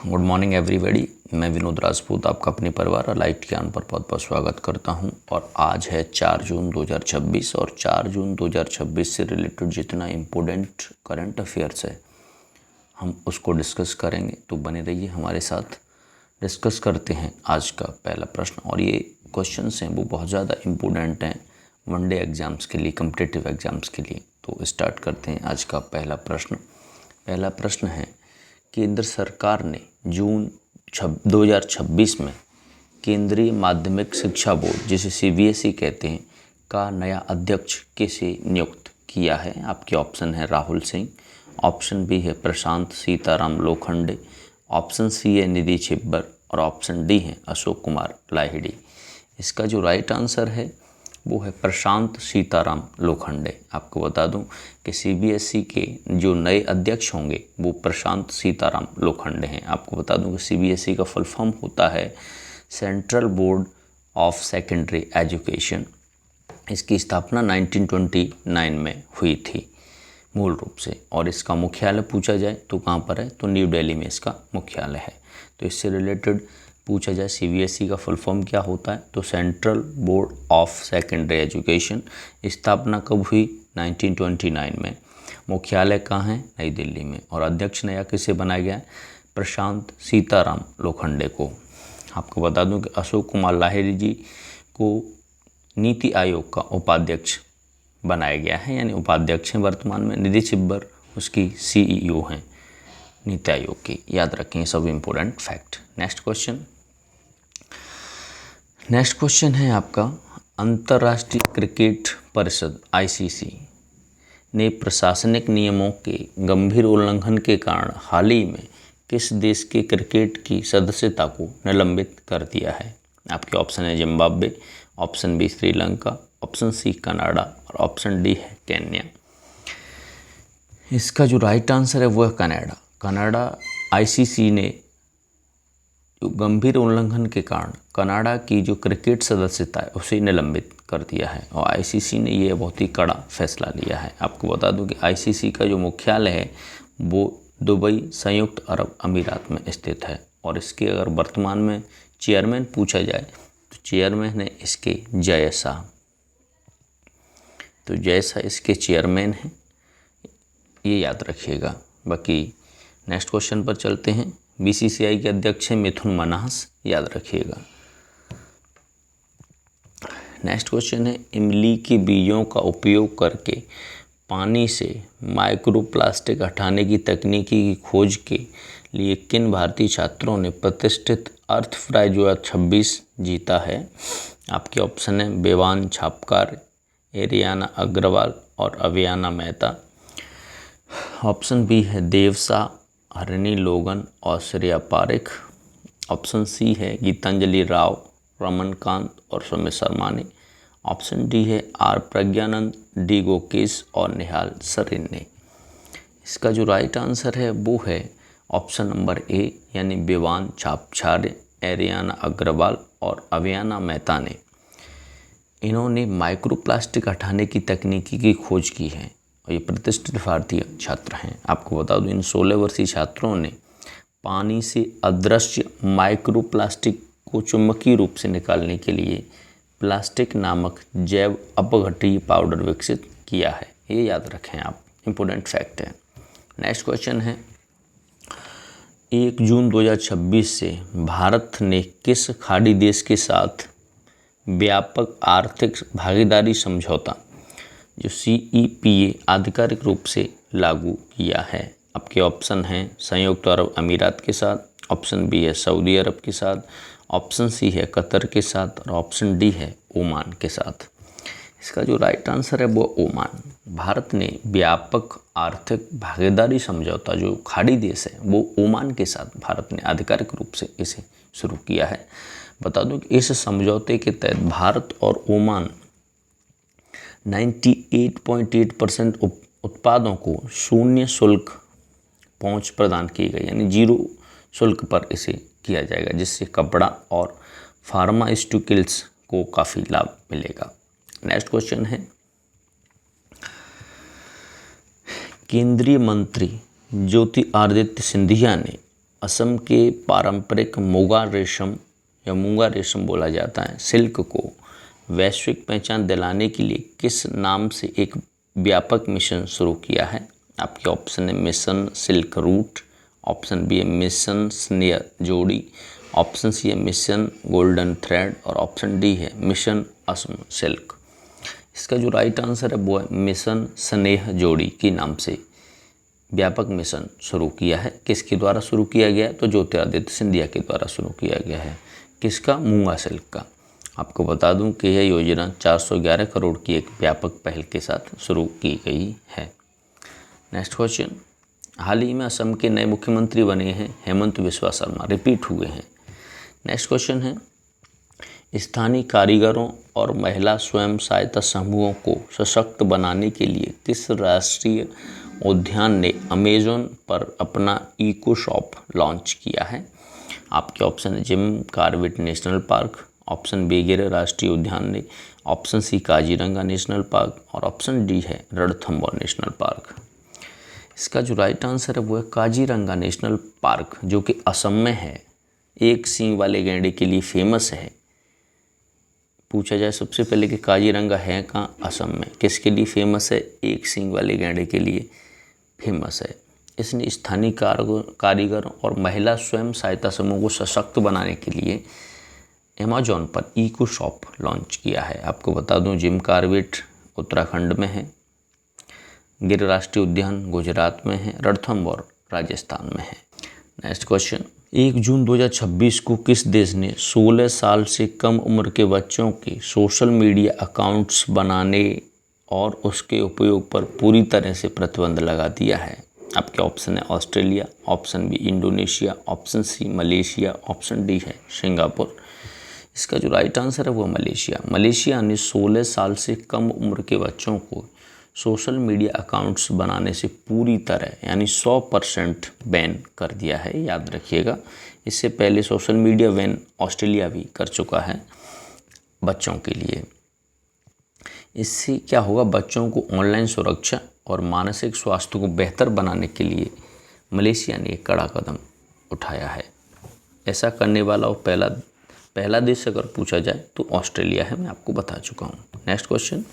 Good morning everybody. मैं विनोद राजपूत आपका अपने परिवार और लाइट ज्ञान पर बहुत बहुत स्वागत करता हूं। और आज है 4 जून 2026 और 4 जून 2026 से रिलेटेड जितना इम्पोर्टेंट करंट अफेयर्स है हम उसको डिस्कस करेंगे, तो बने रहिए हमारे साथ। डिस्कस करते हैं आज का पहला प्रश्न, और ये क्वेश्चंस हैं वो बहुत ज़्यादा इम्पोर्टेंट हैं वनडे एग्ज़ाम्स के लिए, कॉम्पिटिटिव एग्ज़ाम्स के लिए। तो स्टार्ट करते हैं आज का पहला प्रश्न। पहला प्रश्न है, केंद्र सरकार ने जून 2026 में केंद्रीय माध्यमिक शिक्षा बोर्ड, जिसे CBSE कहते हैं, का नया अध्यक्ष किसे नियुक्त किया है? आपके ऑप्शन है राहुल सिंह, ऑप्शन बी है प्रशांत सीताराम लोखंडे, ऑप्शन सी है निधि छिब्बर और ऑप्शन डी है अशोक कुमार लाहिड़ी। इसका जो राइट आंसर है वो है प्रशांत सीताराम लोखंडे। आपको बता दूं कि CBSE के जो नए अध्यक्ष होंगे वो प्रशांत सीताराम लोखंडे हैं। आपको बता दूं कि CBSE का फुल फॉर्म होता है central board of secondary education. इसकी स्थापना 1929 में हुई थी मूल रूप से, और इसका मुख्यालय पूछा जाए तो कहाँ पर है, तो न्यू दिल्ली में इसका मुख्यालय है। तो इससे रिलेटेड पूछा जाए CBSE का फुल फॉर्म क्या होता है, तो central board of secondary education. स्थापना कब हुई? 1929 में। मुख्यालय कहाँ है? नई दिल्ली में। और अध्यक्ष नया किसे बनाया गया है? प्रशांत सीताराम लोखंडे को। आपको बता दूं कि अशोक कुमार लाहिड़ी जी को नीति आयोग का उपाध्यक्ष बनाया गया है, यानी उपाध्यक्ष हैं वर्तमान में। निधि छिब्बर उसकी CEO हैं नीति आयोग की। याद रखें सब इम्पोर्टेंट फैक्ट। नेक्स्ट क्वेश्चन है आपका, अंतर्राष्ट्रीय क्रिकेट परिषद ICC ने प्रशासनिक नियमों के गंभीर उल्लंघन के कारण हाल ही में किस देश के क्रिकेट की सदस्यता को निलंबित कर दिया है? आपके ऑप्शन है Zimbabwe, option B Sri Lanka, option C Canada और ऑप्शन डी है केन्या। इसका जो राइट आंसर है वो है कनाडा। कनाडा ICC ने जो गंभीर उल्लंघन के कारण कनाडा की जो क्रिकेट सदस्यता है उसे निलंबित कर दिया है, और ICC ने ये बहुत ही कड़ा फैसला लिया है। आपको बता दूं कि ICC का जो मुख्यालय है वो दुबई संयुक्त अरब अमीरात में स्थित है, और इसके अगर वर्तमान में चेयरमैन पूछा जाए तो चेयरमैन है इसके जय शाह। तो जय शाह इसके चेयरमैन हैं, ये याद रखिएगा। बाकी नेक्स्ट क्वेश्चन पर चलते हैं। BCCI के अध्यक्ष हैं मिथुन मन्हास, याद रखिएगा। नेक्स्ट क्वेश्चन है, इमली के बीजों का उपयोग करके पानी से माइक्रोप्लास्टिक हटाने की तकनीकी की खोज के लिए किन भारतीय छात्रों ने प्रतिष्ठित अर्थ प्राइज 2026 जीता है? आपके ऑप्शन है बेवान छापकार, एरियाना अग्रवाल और अवियाना मेहता। ऑप्शन बी है देवसा, हरिणी लोगन और श्रेया पारिक। ऑप्शन सी है गीतांजलि राव, रमनकांत और सौम्य शर्मा ने। ऑप्शन डी है R प्रज्ञानंद, D गोकेश और निहाल सरीन ने। इसका जो राइट आंसर है वो है ऑप्शन नंबर A, यानी बेवान छापछारे, एरियाना अग्रवाल और अवियाना मेहता ने। इन्होंने माइक्रोप्लास्टिक हटाने की तकनीकी की खोज की है, और ये प्रतिष्ठित भारतीय छात्र हैं। आपको बता दूं इन 16 वर्षीय छात्रों ने पानी से अदृश्य माइक्रोप्लास्टिक को चुंबकीय रूप से निकालने के लिए प्लास्टिक नामक जैव अपघटनीय पाउडर विकसित किया है। ये याद रखें आप, इम्पोर्टेंट फैक्ट है। नेक्स्ट क्वेश्चन है, 1 जून 2026 से भारत ने किस खाड़ी देश के साथ व्यापक आर्थिक भागीदारी समझौता जो CEPA आधिकारिक रूप से लागू किया है? आपके ऑप्शन हैं संयुक्त अरब अमीरात के साथ, ऑप्शन बी है सऊदी अरब के साथ, ऑप्शन सी है कतर के साथ और ऑप्शन डी है ओमान के साथ। इसका जो राइट आंसर है वो ओमान। भारत ने व्यापक आर्थिक भागीदारी समझौता जो खाड़ी देश है वो ओमान के साथ भारत ने आधिकारिक रूप से इसे शुरू किया है। बता दूं कि इस समझौते के तहत भारत और ओमान 98.8% उत्पादों को शून्य शुल्क पहुंच प्रदान की गई, यानी 0 शुल्क पर इसे किया जाएगा, जिससे कपड़ा और फार्मास्यूटिकल्स को काफ़ी लाभ मिलेगा। नेक्स्ट क्वेश्चन है, केंद्रीय मंत्री ज्योतिरादित्य सिंधिया ने असम के पारंपरिक मुगा रेशम या मूंगा रेशम बोला जाता है सिल्क को वैश्विक पहचान दिलाने के लिए किस नाम से एक व्यापक मिशन शुरू किया है? आपके ऑप्शन है Mission Silk Route, option B है Mission Sneh Jodi, option C है मिशन गोल्डन थ्रेड और ऑप्शन डी है मिशन असम सिल्क। इसका जो राइट आंसर है वो है मिशन स्नेह जोड़ी के नाम से व्यापक मिशन शुरू किया है। किसके द्वारा शुरू किया गया है? तो ज्योतिरादित्य सिंधिया के द्वारा शुरू किया गया है। किसका? मूंगा सिल्क का। आपको बता दूं कि यह योजना 411 करोड़ की एक व्यापक पहल के साथ शुरू की गई है। नेक्स्ट क्वेश्चन, हाल ही में असम के नए मुख्यमंत्री बने हैं हेमंत बिस्वा शर्मा, रिपीट हुए हैं। नेक्स्ट क्वेश्चन है, स्थानीय कारीगरों और महिला स्वयं सहायता समूहों को सशक्त बनाने के लिए किस राष्ट्रीय उद्यान ने अमेज़न पर अपना इको शॉप लॉन्च किया है? आपके ऑप्शन है Jim Corbett National Park, option B Gir राष्ट्रीय उद्यान ने, option C Kaziranga National Park और ऑप्शन डी है रणथंबोर नेशनल पार्क। इसका जो राइट आंसर है वो है काजीरंगा नेशनल पार्क, जो कि असम में है। एक सींग वाले गैंडे के लिए फेमस है। पूछा जाए सबसे पहले कि काजीरंगा है कहाँ? असम में। किसके लिए फेमस है? एक सींग वाले गैंडे के लिए फेमस है। इसने स्थानीय कारीगर और महिला स्वयं सहायता समूह को सशक्त बनाने के लिए अमेज़न पर इको शॉप लॉन्च किया है। आपको बता दूं जिम कॉर्बेट उत्तराखंड में है, गिर राष्ट्रीय उद्यान गुजरात में है, रणथंबोर राजस्थान में है। नेक्स्ट क्वेश्चन, 1 जून 2026 को किस देश ने 16 साल से कम उम्र के बच्चों के सोशल मीडिया अकाउंट्स बनाने और उसके उपयोग पर पूरी तरह से प्रतिबंध लगा दिया है? आपके ऑप्शन है Australia, option B Indonesia, option C Malaysia, option D है सिंगापुर। इसका जो राइट आंसर है वो मलेशिया। मलेशिया ने 16 साल से कम उम्र के बच्चों को सोशल मीडिया अकाउंट्स बनाने से पूरी तरह यानी 100% बैन कर दिया है, याद रखिएगा। इससे पहले सोशल मीडिया बैन ऑस्ट्रेलिया भी कर चुका है बच्चों के लिए। इससे क्या होगा? बच्चों को ऑनलाइन सुरक्षा और मानसिक स्वास्थ्य को बेहतर बनाने के लिए मलेशिया ने एक कड़ा कदम उठाया है। ऐसा करने वाला और पहला देश अगर पूछा जाए तो ऑस्ट्रेलिया है, मैं आपको बता चुका हूँ। नेक्स्ट क्वेश्चन,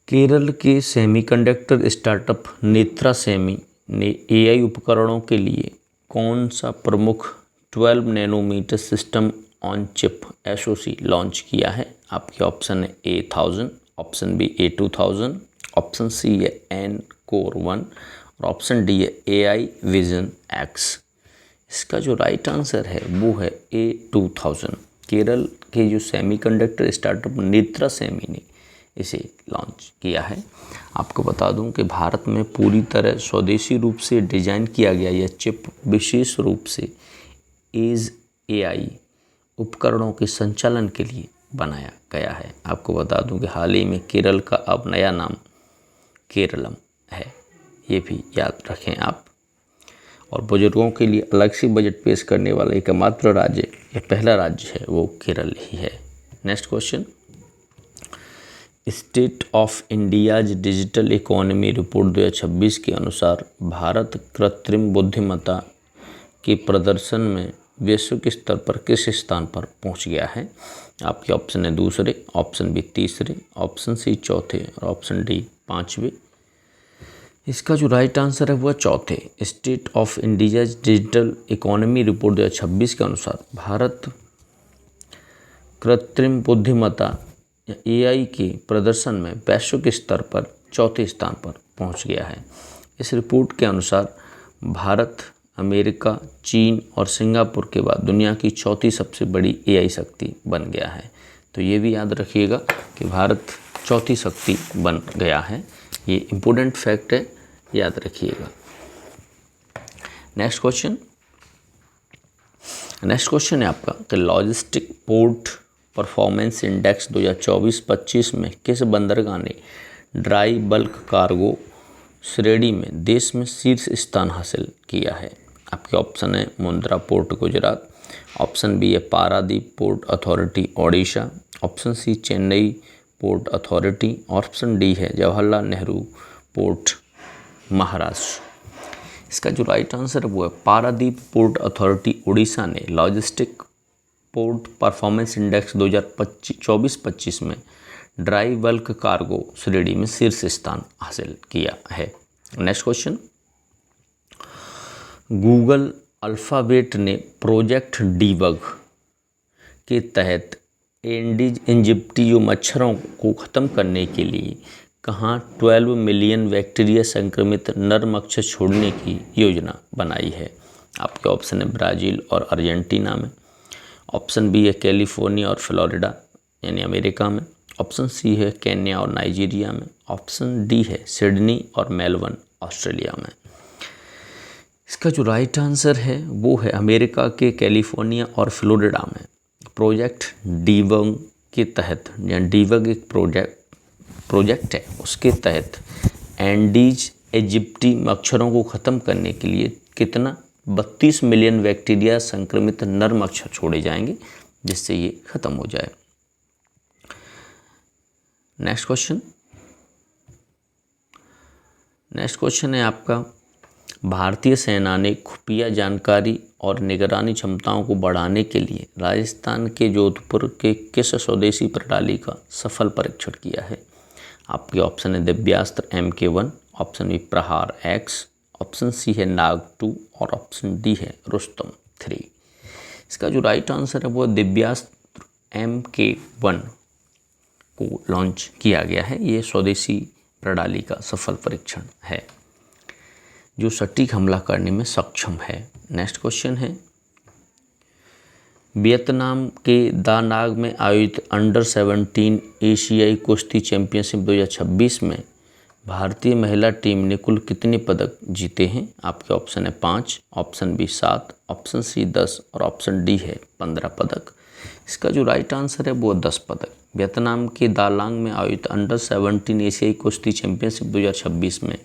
केरल के सेमीकंडक्टर स्टार्टअप नेत्रा सेमी ने एआई उपकरणों के लिए कौन सा प्रमुख 12 nanometre system on chip SoC launch किया है? आपके ऑप्शन है A1000, option B A2000, option C है N-Core 1 और ऑप्शन डी है AI Vision X। इसका जो राइट आंसर है वो है A2000। केरल के जो सेमीकंडक्टर स्टार्टअप नेत्रा सेमी ने इसे लॉन्च किया है। आपको बता दूं कि भारत में पूरी तरह स्वदेशी रूप से डिजाइन किया गया यह चिप विशेष रूप से एज AI उपकरणों के संचालन के लिए बनाया गया है। आपको बता दूं कि हाल ही में केरल का अब नया नाम केरलम है, ये भी याद रखें आप। और बुजुर्गों के लिए अलग से बजट पेश करने वाला एकमात्र राज्य या पहला राज्य है वो केरल ही है। Next question, state of India's digital economy report 2026 के अनुसार भारत कृत्रिम बुद्धिमत्ता के प्रदर्शन में वैश्विक स्तर पर किस स्थान पर पहुंच गया है? आपके ऑप्शन है दूसरे, ऑप्शन बी तीसरे, ऑप्शन सी चौथे और ऑप्शन डी पाँचवें। इसका जो राइट आंसर है वह चौथे। State of India's digital economy report 2026 के अनुसार भारत कृत्रिम बुद्धिमत्ता या AI के प्रदर्शन में वैश्विक स्तर पर चौथे स्थान पर पहुंच गया है। इस रिपोर्ट के अनुसार भारत अमेरिका, चीन और सिंगापुर के बाद दुनिया की चौथी सबसे बड़ी AI शक्ति बन गया है। तो ये भी याद रखिएगा कि भारत चौथी शक्ति बन गया है। ये इम्पोर्टेंट फैक्ट है, याद रखिएगा। नेक्स्ट क्वेश्चन है आपका कि लॉजिस्टिक पोर्ट परफॉर्मेंस इंडेक्स 2024-25 में किस बंदरगाह ने ड्राई बल्क कार्गो श्रेणी में देश में शीर्ष स्थान हासिल किया है? आपके ऑप्शन है Mundra port Gujarat, option B है Paradip port authority Odisha, option C Chennai port authority, option D है जवाहरलाल नेहरू पोर्ट महाराष्ट्र। इसका जो राइट आंसर है वो है पारादीप पोर्ट अथॉरिटी उड़ीसा ने लॉजिस्टिक पोर्ट परफॉर्मेंस इंडेक्स 2024-25 में ड्राई बल्क कार्गो श्रेणी में शीर्ष स्थान हासिल किया है। नेक्स्ट क्वेश्चन, गूगल अल्फ़ाबेट ने प्रोजेक्ट डीबग के तहत एंडीज इंजिप्टियो मच्छरों को ख़त्म करने के लिए कहाँ 12 मिलियन बैक्टीरिया संक्रमित नर मच्छर छोड़ने की योजना बनाई है? आपके ऑप्शन है ब्राज़ील और अर्जेंटीना में, ऑप्शन बी है कैलिफोर्निया और फ्लोरिडा यानी अमेरिका में, ऑप्शन सी है केन्या और नाइजीरिया में, ऑप्शन डी है सिडनी और मेलबर्न ऑस्ट्रेलिया में। इसका जो राइट आंसर है वो है अमेरिका के कैलिफोर्निया और फ्लोरिडा में। प्रोजेक्ट डीबग के तहत या डीबग एक प्रोजेक्ट है, उसके तहत एंडीज इजिप्टी मच्छरों को ख़त्म करने के लिए कितना 32 मिलियन बैक्टीरिया संक्रमित नर मच्छर छोड़े जाएंगे जिससे ये ख़त्म हो जाए। नेक्स्ट क्वेश्चन है आपका, भारतीय सेना ने खुफिया जानकारी और निगरानी क्षमताओं को बढ़ाने के लिए राजस्थान के जोधपुर के किस स्वदेशी प्रणाली का सफल परीक्षण किया है? आपके ऑप्शन है दिव्यास्त्र MK1, ऑप्शन बी प्रहार X, ऑप्शन सी है नाग 2 और ऑप्शन डी है रुस्तम 3। इसका जो राइट आंसर है वो दिव्यास्त्र MK1 को लॉन्च किया गया है। ये स्वदेशी प्रणाली का सफल परीक्षण है जो सटीक हमला करने में सक्षम है। नेक्स्ट क्वेश्चन है, वियतनाम के दा नाग में आयोजित अंडर 17 एशियाई कुश्ती चैंपियनशिप 2026 में भारतीय महिला टीम ने कुल कितने पदक जीते हैं? आपके ऑप्शन है 5, ऑप्शन बी 7, ऑप्शन सी 10 और ऑप्शन डी है 15 पदक। इसका जो राइट आंसर है वो 10 पदक। वियतनाम के दालांग में आयोजित अंडर 17 एशियाई कुश्ती चैंपियनशिप 2026 में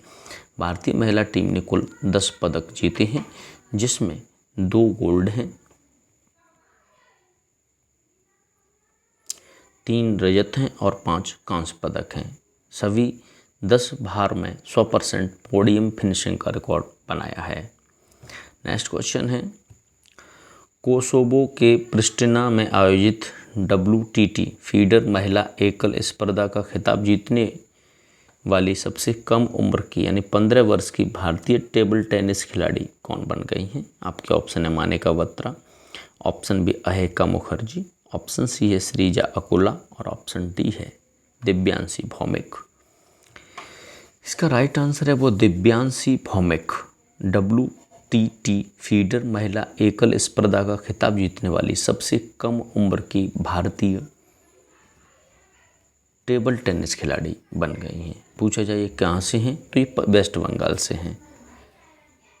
भारतीय महिला टीम ने कुल 10 पदक जीते हैं जिसमें 2 गोल्ड हैं, 3 रजत हैं और 5 कांस्य पदक हैं। सभी 10 भार में 100% पोडियम फिनिशिंग का रिकॉर्ड बनाया है। नेक्स्ट क्वेश्चन है, कोसोवो के प्रिस्टिना में आयोजित WTT फीडर महिला एकल स्पर्धा का खिताब जीतने वाली सबसे कम उम्र की यानी 15 वर्ष की भारतीय टेबल टेनिस खिलाड़ी कौन बन गई हैं? आपके ऑप्शन है Manika Batra, option B Ayhika Mukherjee, option C है श्रीजा अकुला और ऑप्शन डी है दिव्यांशी भौमिक। इसका राइट आंसर है वो दिव्यांशी भौमिक। WTT फीडर महिला एकल स्पर्धा का खिताब जीतने वाली सबसे कम उम्र की भारतीय टेबल टेनिस खिलाड़ी बन गई हैं। पूछा जाए ये कहाँ से हैं तो ये वेस्ट बंगाल से हैं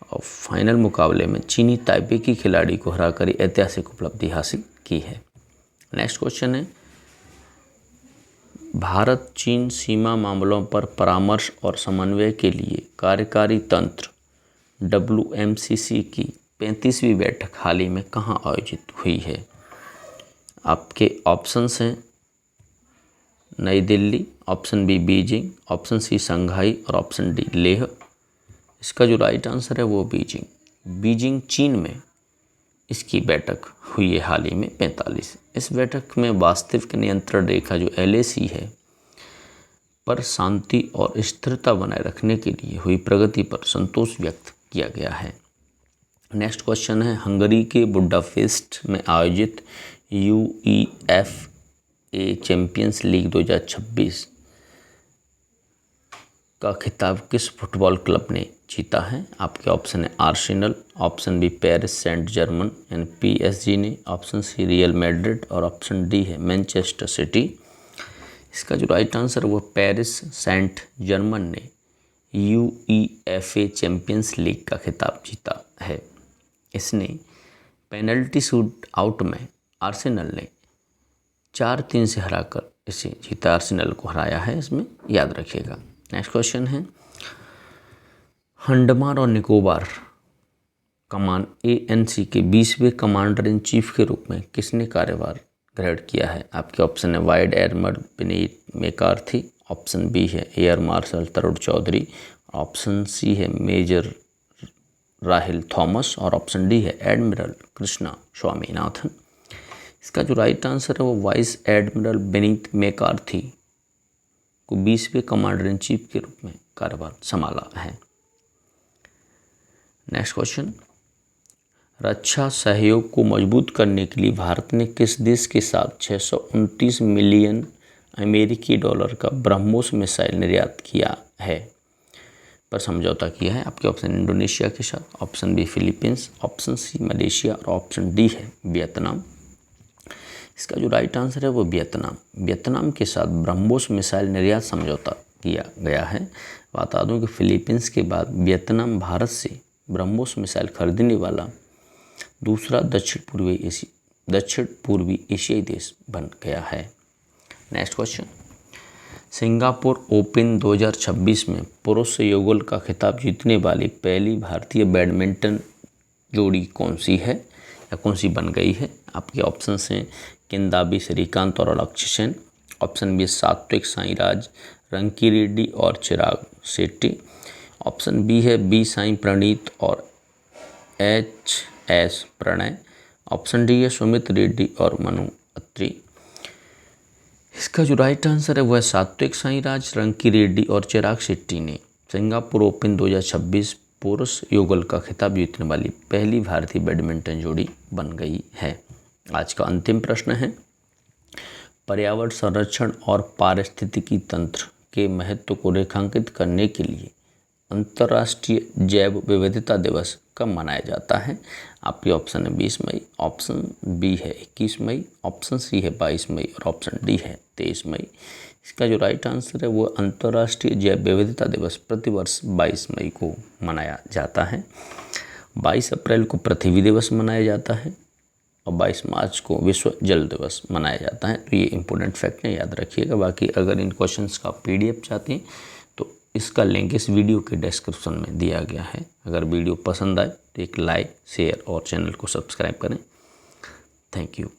और फाइनल मुकाबले में चीनी ताइपे की खिलाड़ी को हराकर ऐतिहासिक उपलब्धि हासिल की है। नेक्स्ट क्वेश्चन है, भारत चीन सीमा मामलों पर परामर्श और समन्वय के लिए कार्यकारी तंत्र WMCC की 35वीं बैठक हाल ही में कहाँ आयोजित हुई है? आपके ऑप्शंस हैं Nai Delhi, option B Beijing, option C Shanghai और ऑप्शन डी लेह। इसका जो राइट आंसर है वो बीजिंग चीन में इसकी बैठक हुई है हाल ही में 45। इस बैठक में वास्तविक नियंत्रण रेखा जो LAC है पर शांति और स्थिरता बनाए रखने के लिए हुई प्रगति पर संतोष व्यक्त किया गया है। नेक्स्ट क्वेश्चन है, हंगरी के बुडापेस्ट में आयोजित UEFA चैंपियंस लीग 2026 का खिताब किस फुटबॉल क्लब ने जीता है? आपके ऑप्शन है Arsenal, option B Paris Saint Germain यानी PSG ने, ऑप्शन सी रियल मैड्रिड और ऑप्शन डी है मैनचेस्टर सिटी। इसका जो राइट आंसर है वो पेरिस सेंट जर्मन ने UEFA चैंपियंस लीग का खिताब जीता है। इसने पेनल्टी शूट आउट में आर्सेनल ने 4-3 से हराकर इसे जीता, आर्सेनल को हराया है, इसमें याद रखिएगा। नेक्स्ट क्वेश्चन है, अंडमान और निकोबार कमान ANC के 20वें कमांडर इन चीफ के रूप में किसने कार्यभार ग्रहण किया है? आपके ऑप्शन है vice admiral Vineet McCarthy, option B है air marshal Tarun Chaudhary, option C है मेजर राहिल थॉमस और ऑप्शन डी है एडमिरल कृष्णा स्वामीनाथन। इसका जो राइट आंसर है वो वाइस एडमिरल बेनित मैकार्थी को 20वें कमांडर इन चीफ के रूप में कार्यभार संभाला है। नेक्स्ट क्वेश्चन, रक्षा सहयोग को मजबूत करने के लिए भारत ने किस देश के साथ 629 मिलियन अमेरिकी डॉलर का ब्रह्मोस मिसाइल निर्यात किया है पर समझौता किया है? आपके ऑप्शन इंडोनेशिया के साथ, option B Philippines, option C Malaysia और ऑप्शन डी है वियतनाम। इसका जो राइट आंसर है वो वियतनाम के साथ ब्रह्मोस मिसाइल निर्यात समझौता किया गया है। बता दूं कि फिलीपींस के बाद वियतनाम भारत से ब्रह्मोस मिसाइल खरीदने वाला दूसरा दक्षिण पूर्वी एशियाई देश बन गया है। नेक्स्ट क्वेश्चन, सिंगापुर ओपन 2026 में पुरुष युगल का खिताब जीतने वाली पहली भारतीय बैडमिंटन जोड़ी कौन सी है या कौन सी बन गई है? आपके ऑप्शन हैं किदांबी श्रीकांत और लक्ष्य सेन, ऑप्शन बी सात्विक साईराज रंकीरेड्डी और चिराग शेट्टी, ऑप्शन बी है बी साई प्रणीत और HS प्रणय, ऑप्शन डी है सुमित रेड्डी और मनु अत्री। इसका जो राइट आंसर है वह सात्विक साईराज रंकीरेड्डी और चिराग शेट्टी ने सिंगापुर ओपन 2026 पुरुष युगल का खिताब जीतने वाली पहली भारतीय बैडमिंटन जोड़ी बन गई है। आज का अंतिम प्रश्न है, पर्यावरण संरक्षण और पारिस्थितिकी तंत्र के महत्व को रेखांकित करने के लिए अंतर्राष्ट्रीय जैव विविधता दिवस कब मनाया जाता है? आपके ऑप्शन है 20 मई, ऑप्शन बी है 21 मई, ऑप्शन सी है 22 मई और ऑप्शन डी है 23 मई। इसका जो राइट आंसर है वो अंतर्राष्ट्रीय जैव विविधता दिवस प्रतिवर्ष 22 मई को मनाया जाता है। 22 अप्रैल को पृथ्वी दिवस मनाया जाता है और 22 मार्च को विश्व जल दिवस मनाया जाता है। तो ये इंपॉर्टेंट फैक्ट है, याद रखिएगा। बाकी अगर इन क्वेश्चंस का PDF चाहते हैं तो इसका लिंक इस वीडियो के डिस्क्रिप्शन में दिया गया है। अगर वीडियो पसंद आए तो एक लाइक, शेयर और चैनल को सब्सक्राइब करें। Thank you.